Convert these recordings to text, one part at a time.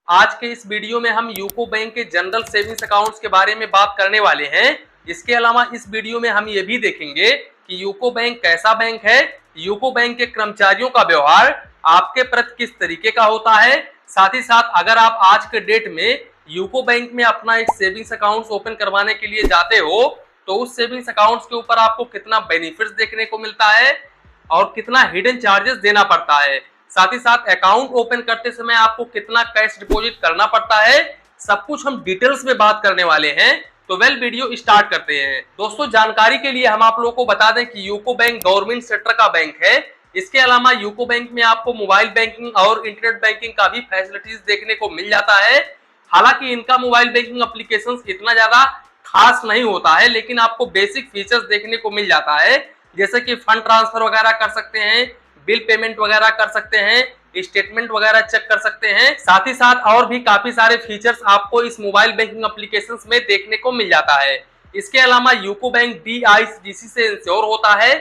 आज के इस वीडियो में हम यूको बैंक के जनरल सेविंग्स अकाउंट्स के बारे में बात करने वाले हैं। इसके अलावा इस वीडियो में हम ये भी देखेंगे कि यूको बैंक कैसा बैंक है, यूको बैंक के कर्मचारियों का व्यवहार आपके प्रति किस तरीके का होता है। साथ ही साथ अगर आप आज के डेट में यूको बैंक में अपना एक सेविंग्स अकाउंट ओपन करवाने के लिए जाते हो तो उस सेविंग्स अकाउंट्स के ऊपर आपको कितना बेनिफिट्स देखने को मिलता है और कितना हिडन चार्जेस देना पड़ता है। साथ ही साथ अकाउंट ओपन करते समय आपको कितना कैश डिपॉजिट करना पड़ता है, सब कुछ हम डिटेल्स में बात करने वाले हैं। तो वीडियो स्टार्ट करते हैं। दोस्तों, जानकारी के लिए हम आप लोगों को बता दें कि यूको बैंक गवर्नमेंट सेक्टर का बैंक है। इसके अलावा यूको बैंक में आपको मोबाइल बैंकिंग और इंटरनेट बैंकिंग का भी फैसिलिटीज देखने को मिल जाता है। हालांकि इनका मोबाइल बैंकिंग एप्लीकेशंस इतना ज्यादा खास नहीं होता है, लेकिन आपको बेसिक फीचर्स देखने को मिल जाता है, जैसे कि फंड ट्रांसफर वगैरह कर सकते हैं, बिल पेमेंट वगैरह कर सकते हैं, स्टेटमेंट वगैरह चेक कर सकते हैं। साथ ही साथ और भी काफी सारे फीचर्स आपको इस मोबाइल बैंकिंग एप्लीकेशंस में देखने को मिल जाता है। इसके अलावा यूको बैंक DICGC से इंश्योर होता है।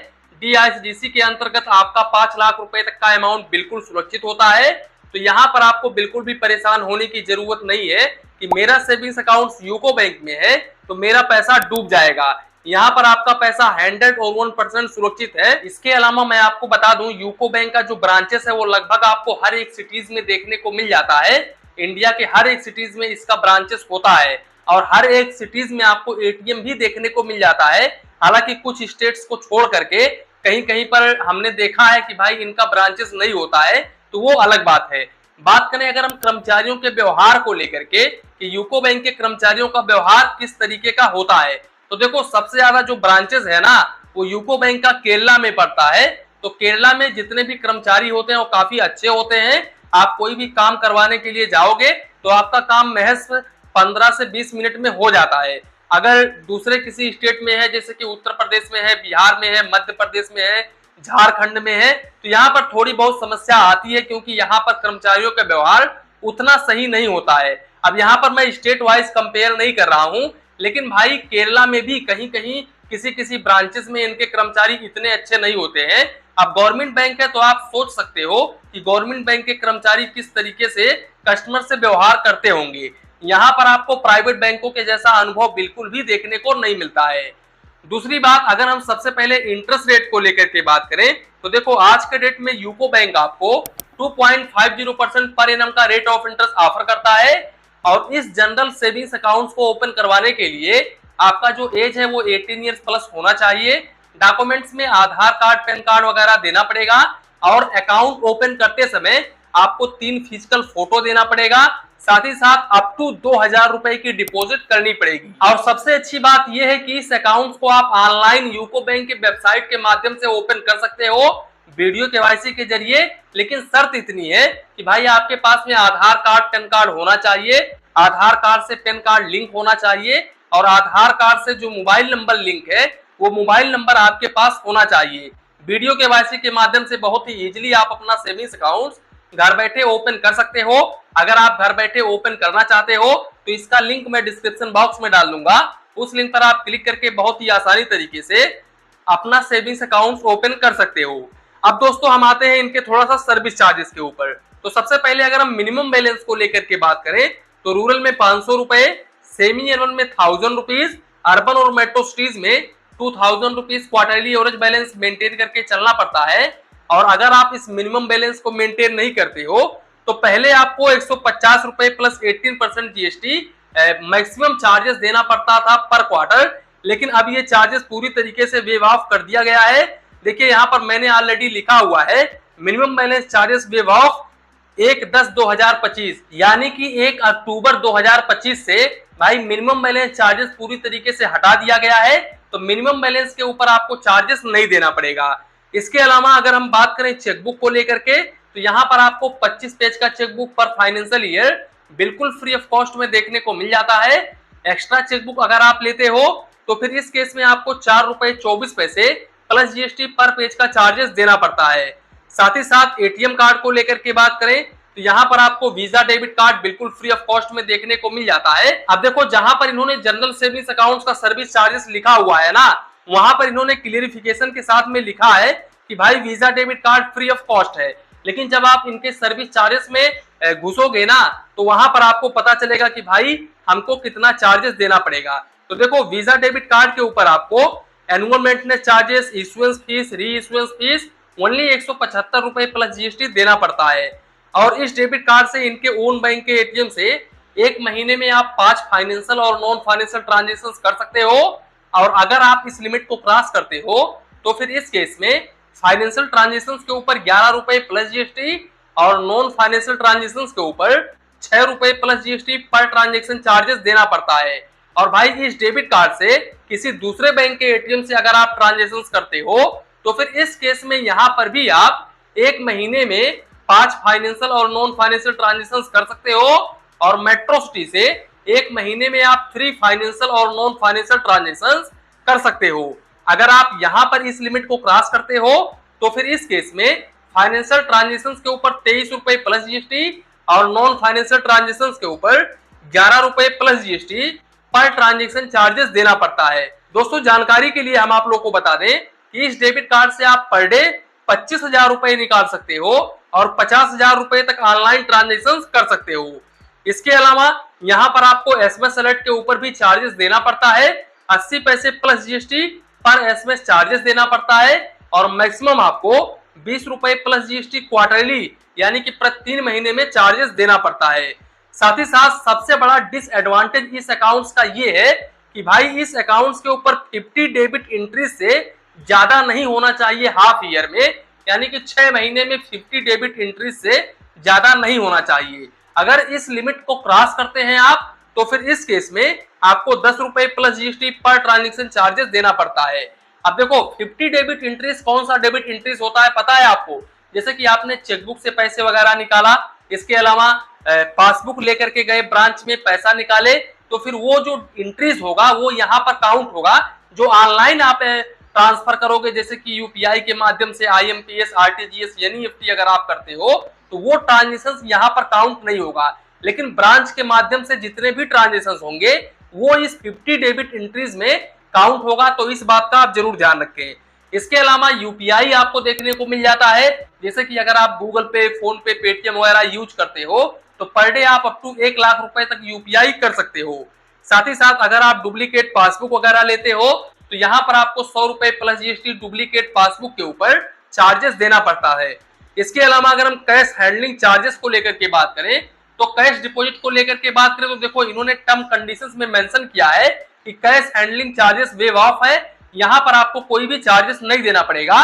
DICGC के अंतर्गत आपका 5 लाख रुपए तक का अमाउंट बिल्कुल सुरक्षित होता है। तो यहाँ पर आपको बिल्कुल भी परेशान होने की जरूरत नहीं है कि मेरा सेविंग्स अकाउंट यूको बैंक में है तो मेरा पैसा डूब जाएगा। यहाँ पर आपका पैसा 101% सुरक्षित है। इसके अलावा मैं आपको बता दूं, यूको बैंक का जो ब्रांचेस है वो लगभग आपको हर एक सिटीज में देखने को मिल जाता है। इंडिया के हर एक सिटीज में इसका ब्रांचेस होता है और हर एक सिटीज में आपको ATM भी देखने को मिल जाता है। हालांकि कुछ स्टेट्स को छोड़ करके कहीं कहीं पर हमने देखा है कि भाई इनका ब्रांचेस नहीं होता है, तो वो अलग बात है। बात करें अगर हम कर्मचारियों के व्यवहार को लेकर के कि यूको बैंक के कर्मचारियों का व्यवहार किस तरीके का होता है, तो देखो सबसे ज्यादा जो ब्रांचेस है ना वो यूको बैंक का केरला में पड़ता है। तो केरला में जितने भी कर्मचारी होते हैं वो काफी अच्छे होते हैं। आप कोई भी काम करवाने के लिए जाओगे तो आपका काम महज 15 से 20 मिनट में हो जाता है। अगर दूसरे किसी स्टेट में है, जैसे कि उत्तर प्रदेश में है, बिहार में है, मध्य प्रदेश में है, झारखंड में है, तो यहाँ पर थोड़ी बहुत समस्या आती है क्योंकि यहाँ पर कर्मचारियों का व्यवहार उतना सही नहीं होता है। अब यहाँ पर मैं स्टेट वाइज कंपेयर नहीं कर रहा हूँ, लेकिन भाई केरला में भी कहीं कहीं किसी किसी ब्रांचेस में इनके कर्मचारी इतने अच्छे नहीं होते हैं। अब गवर्नमेंट बैंक है तो आप सोच सकते हो कि गवर्नमेंट बैंक के कर्मचारी किस तरीके से कस्टमर से व्यवहार करते होंगे। यहाँ पर आपको प्राइवेट बैंकों के जैसा अनुभव बिल्कुल भी देखने को नहीं मिलता है। दूसरी बात, अगर हम सबसे पहले इंटरेस्ट रेट को लेकर के बात करें तो देखो आज के डेट में यूको बैंक आपको 2.50% पर एनम का रेट ऑफ इंटरेस्ट ऑफर करता है। और इस जनरल सेविंग्स अकाउंट्स को ओपन करवाने के लिए आपका जो एज है वो 18 ईयर्स प्लस होना चाहिए। डॉक्यूमेंट्स में आधार कार्ड, पैन कार्ड वगैरह देना पड़ेगा और अकाउंट ओपन करते समय आपको 3 फिजिकल फोटो देना पड़ेगा। साथ ही साथ अप टू 2000 रुपए की डिपॉजिट करनी पड़ेगी। और सबसे अच्छी बात यह है कि इस अकाउंट को आप ऑनलाइन यूको बैंक के वेबसाइट के माध्यम से ओपन कर सकते हो वीडियो KYC के जरिए। लेकिन शर्त इतनी है कि भाई आपके पास में आधार कार्ड, पैन कार्ड होना चाहिए, आधार कार्ड से पैन कार्ड लिंक होना चाहिए और आधार कार्ड से जो मोबाइल नंबर लिंक है वो मोबाइल नंबर आपके पास होना चाहिए। वीडियो KYC के माध्यम से बहुत ही इजीली आप अपना सेविंग्स अकाउंट घर बैठे ओपन कर सकते हो। अगर आप घर बैठे ओपन करना चाहते हो तो इसका लिंक मैं डिस्क्रिप्शन बॉक्स में डाल दूंगा। उस लिंक पर आप क्लिक करके बहुत ही आसानी तरीके से अपना सेविंग्स अकाउंट ओपन कर सकते हो। अब दोस्तों हम आते हैं इनके थोड़ा सा सर्विस चार्जेस के ऊपर। तो सबसे पहले अगर हम मिनिमम बैलेंस को लेकर के बात करें तो रूरल में 500 रुपए, सेमी अर्बन में 1000 रुपीज, अर्बन और मेट्रो सिटीज में 2000 rupees quarterly average balance maintain करके चलना पड़ता है। और अगर आप इस मिनिमम बैलेंस को मेंटेन नहीं करते हो तो पहले आपको 150 रुपए प्लस 18% GST मैक्सिमम चार्जेस देना पड़ता था पर क्वार्टर, लेकिन अब ये चार्जेस पूरी तरीके से वेव ऑफ कर दिया गया है। देखिए यहाँ पर मैंने ऑलरेडी लिखा हुआ है minimum balance charges wave of 1/10/2025, यानी कि 1 अक्टूबर 2025 से भाई मिनिमम बैलेंस चार्जेस पूरी तरीके से हटा दिया गया है। तो मिनिमम बैलेंस के ऊपर आपको चार्जेस नहीं देना पड़ेगा। इसके अलावा अगर हम बात करें चेकबुक को लेकर के तो यहाँ पर आपको 25 पेज का चेकबुक पर फाइनेंशियल ईयर बिल्कुल फ्री ऑफ कॉस्ट में देखने को मिल जाता है। एक्स्ट्रा चेकबुक अगर आप लेते हो तो फिर इस केस में आपको 4 रुपए 24 पैसे प्लस GST पर पेज का चार्जेस देना पड़ता है। साथ ही साथ ATM कार्ड को लेकर के बात करें तो यहाँ पर आपको वीजा डेबिट कार्ड बिल्कुल फ्री ऑफ कॉस्ट में देखने को मिल जाता है। अब देखो जहां पर इन्होंने जनरल सेविंग्स अकाउंट्स का सर्विस चार्जेस लिखा हुआ है ना, वहां पर इन्होंने क्लियरिफिकेशन के साथ में लिखा है कि भाई visa debit card free of cost है, लेकिन जब आप इनके सर्विस चार्जेस में घुसोगे ना, तो वहां पर आपको पता चलेगा कि भाई हमको कितना चार्जेस देना पड़ेगा। तो देखो, वीजा डेबिट कार्ड के ऊपर आपको annual maintenance charges, issuance fees, री इशुएंस फीस ओनली 175 रुपए प्लस जीएसटी देना पड़ता है। और इस डेबिट कार्ड से इनके ओन बैंक के एटीएम से एक महीने में आप 5 फाइनेंशियल और नॉन फाइनेंशियल ट्रांजेक्शन कर सकते हो। और अगर आप इस लिमिट को क्रॉस करते हो तो फिर इस केस में फाइनेंशियल ट्रांजेक्शन के ऊपर 11 रुपए प्लस जीएसटी और नॉन फाइनेंशियल ट्रांजेक्शन के ऊपर 6 रुपए plus GST per transaction charges देना पड़ता है। और भाई इस डेबिट कार्ड से किसी दूसरे बैंक के एटीएम से अगर आप ट्रांजेक्शन करते हो तो फिर इस केस में यहां पर भी आप एक महीने में 5 फाइनेंशियल और नॉन फाइनेंशियल ट्रांजेक्शन कर सकते हो। और मेट्रो सिटी से एक महीने में आप 3 फाइनेंशियल और नॉन फाइनेंशियल ट्रांजेक्शन कर सकते हो। अगर आप यहां पर इस लिमिट को क्रॉस करते हो तो फिर इस केस में फाइनेंशियल ट्रांजेक्शन के ऊपर 23 रुपए प्लस जीएसटी और नॉन फाइनेंशियल ट्रांजेक्शन के ऊपर 11 रुपए plus GST per transaction charges देना पड़ता है। दोस्तों, जानकारी के लिए हम आप लोग को बता दें कि इस डेबिट कार्ड से आप पर डे 25,000 रुपए निकाल सकते हो और 50,000 रुपए तक ऑनलाइन ट्रांजेक्शन कर सकते हो। इसके अलावा यहाँ पर आपको एसएमएस अलर्ट के ऊपर भी चार्जेस देना पड़ता है। 80 पैसे प्लस जीएसटी पर एसएमएस चार्जेस देना पड़ता है और मैक्सिमम आपको 20 रुपए प्लस जीएसटी क्वार्टरली यानी कि प्रति 3 महीने में चार्जेस देना पड़ता है। साथ ही साथ सबसे बड़ा डिसएडवांटेज इस अकाउंट्स का ये है कि भाई इस अकाउंट्स के ऊपर 50 डेबिट एंट्री से ज्यादा नहीं होना चाहिए हाफ ईयर में, यानी कि 6 महीने में 50 डेबिट एंट्री से ज्यादा नहीं होना चाहिए। अगर इस लिमिट को क्रॉस करते हैं आप तो फिर इस केस में आपको 10 रुपए plus GST per transaction charges देना पड़ता है। अब देखो, 50 डेबिट इंट्रीज कौन सा डेबिट इंट्रीज होता है पता है आपको? जैसे कि आपने चेकबुक से पैसे वगैरह निकाला, इसके अलावा पासबुक लेकर के गए ब्रांच में पैसा निकाले, तो फिर वो जो इंट्रीज होगा वो यहाँ पर काउंट होगा। जो ऑनलाइन आप ट्रांसफर करोगे जैसे कि यूपीआई के माध्यम से आईएमपीएस, आरटीजीएस, एनईएफटी अगर आप करते हो तो वो ट्रांजेक्शन यहाँ पर काउंट नहीं होगा। लेकिन ब्रांच के माध्यम से जितने भी ट्रांजेक्शन होंगे वो इस 50 डेबिट एंट्रीज में काउंट होगा, तो इस बात का आप जरूर ध्यान रखें। इसके अलावा यूपीआई आपको देखने को मिल जाता है, जैसे कि अगर आप गूगल पे, फोन पे, पेटीएम वगैरह यूज करते हो तो पर डे आप अप टू 1 लाख रुपए तक यूपीआई कर सकते हो। साथ ही साथ अगर आप डुप्लीकेट पासबुक वगैरह लेते हो तो यहाँ पर आपको 100 रुपए प्लस जीएसटी डुप्लीकेट पासबुक के ऊपर चार्जेस देना पड़ता है। इसके अलावा अगर हम कैश हैंडलिंग चार्जेस को लेकर के बात करें तो कैश डिपॉजिट को लेकर के बात करें तो देखो, इन्होंने टर्म कंडीशंस में मेंशन किया है कि cash handling charges wave of है, यहाँ पर आपको कोई भी चार्जेस नहीं देना पड़ेगा।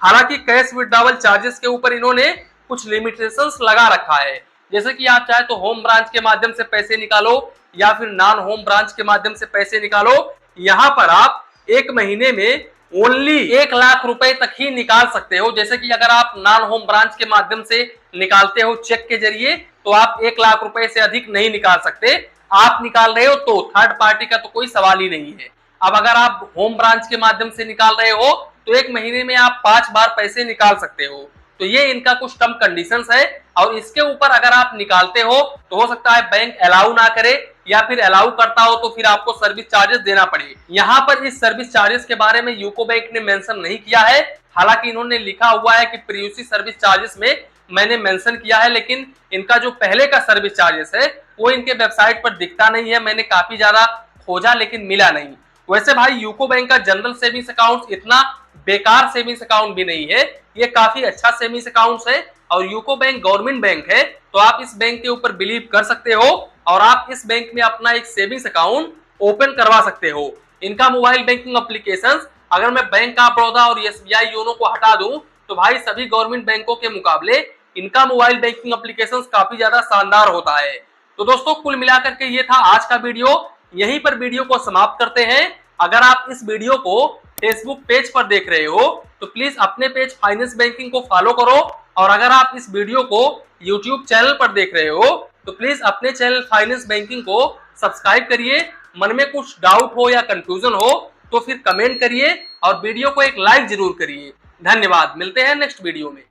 हालांकि कैश विड्रॉवल चार्जेस के ऊपर इन्होंने कुछ लिमिटेशंस लगा रखा है, जैसे कि आप चाहे तो होम ब्रांच के माध्यम से पैसे निकालो या फिर नॉन होम ब्रांच के माध्यम से पैसे निकालो, यहाँ पर आप एक महीने में ओनली 1 लाख रुपए तक ही निकाल सकते हो। जैसे कि अगर आप नॉन होम ब्रांच के माध्यम से निकालते हो चेक के जरिए तो आप 1 लाख रुपए से अधिक नहीं निकाल सकते। आप निकाल रहे हो तो थर्ड पार्टी का तो कोई सवाल ही नहीं है। अब अगर आप होम ब्रांच के माध्यम से निकाल रहे हो तो एक महीने में आप 5 बार पैसे निकाल सकते हो। तो ये इनका कुछ टर्म कंडीशंस है और इसके ऊपर अगर आप निकालते हो तो हो सकता है बैंक अलाउ ना करे या फिर अलाउ करता हो तो फिर आपको सर्विस चार्जेस देना पड़े। यहाँ पर इस सर्विस चार्जेस के बारे में यूको बैंक ने मेंशन नहीं किया है, हालांकि इन्होंने लिखा हुआ है कि प्रीवियस सर्विस चार्जेस में मैंने मेंशन किया है, लेकिन इनका जो पहले का सर्विस चार्जेस है वो इनके वेबसाइट पर दिखता नहीं है। मैंने काफी ज्यादा खोजा लेकिन मिला नहीं। वैसे भाई यूको बैंक का जनरल सेविंग्स अकाउंट इतना बेकार सेविंग्स अकाउंट भी नहीं है, ये काफी अच्छा सेविंग्स अकाउंट है और यूको बैंक गवर्नमेंट बैंक है, तो आप इस बैंक के ऊपर बिलीव कर सकते हो और आप इस बैंक में अपना एक सेविंग्स अकाउंट ओपन करवा सकते हो। इनका मोबाइल बैंकिंग एप्लीकेशंस अगर मैं बैंक ऑफ बड़ौदा और एसबीआई योनो को हटा दूं तो भाई सभी गवर्नमेंट बैंकों के मुकाबले इनका मोबाइल बैंकिंग एप्लीकेशंस काफी ज्यादा शानदार होता है। तो दोस्तों, कुल मिलाकर के ये था आज का वीडियो। यहीं पर वीडियो को समाप्त करते हैं। अगर आप इस वीडियो को फेसबुक पेज पर देख रहे हो तो प्लीज अपने पेज फाइनेंस बैंकिंग को फॉलो करो और अगर आप इस वीडियो को यूट्यूब चैनल पर देख रहे हो तो प्लीज अपने चैनल फाइनेंस बैंकिंग को सब्सक्राइब करिए। मन में कुछ डाउट हो या कंफ्यूजन हो तो फिर कमेंट करिए और वीडियो को एक लाइक जरूर करिए। धन्यवाद, मिलते हैं नेक्स्ट वीडियो में।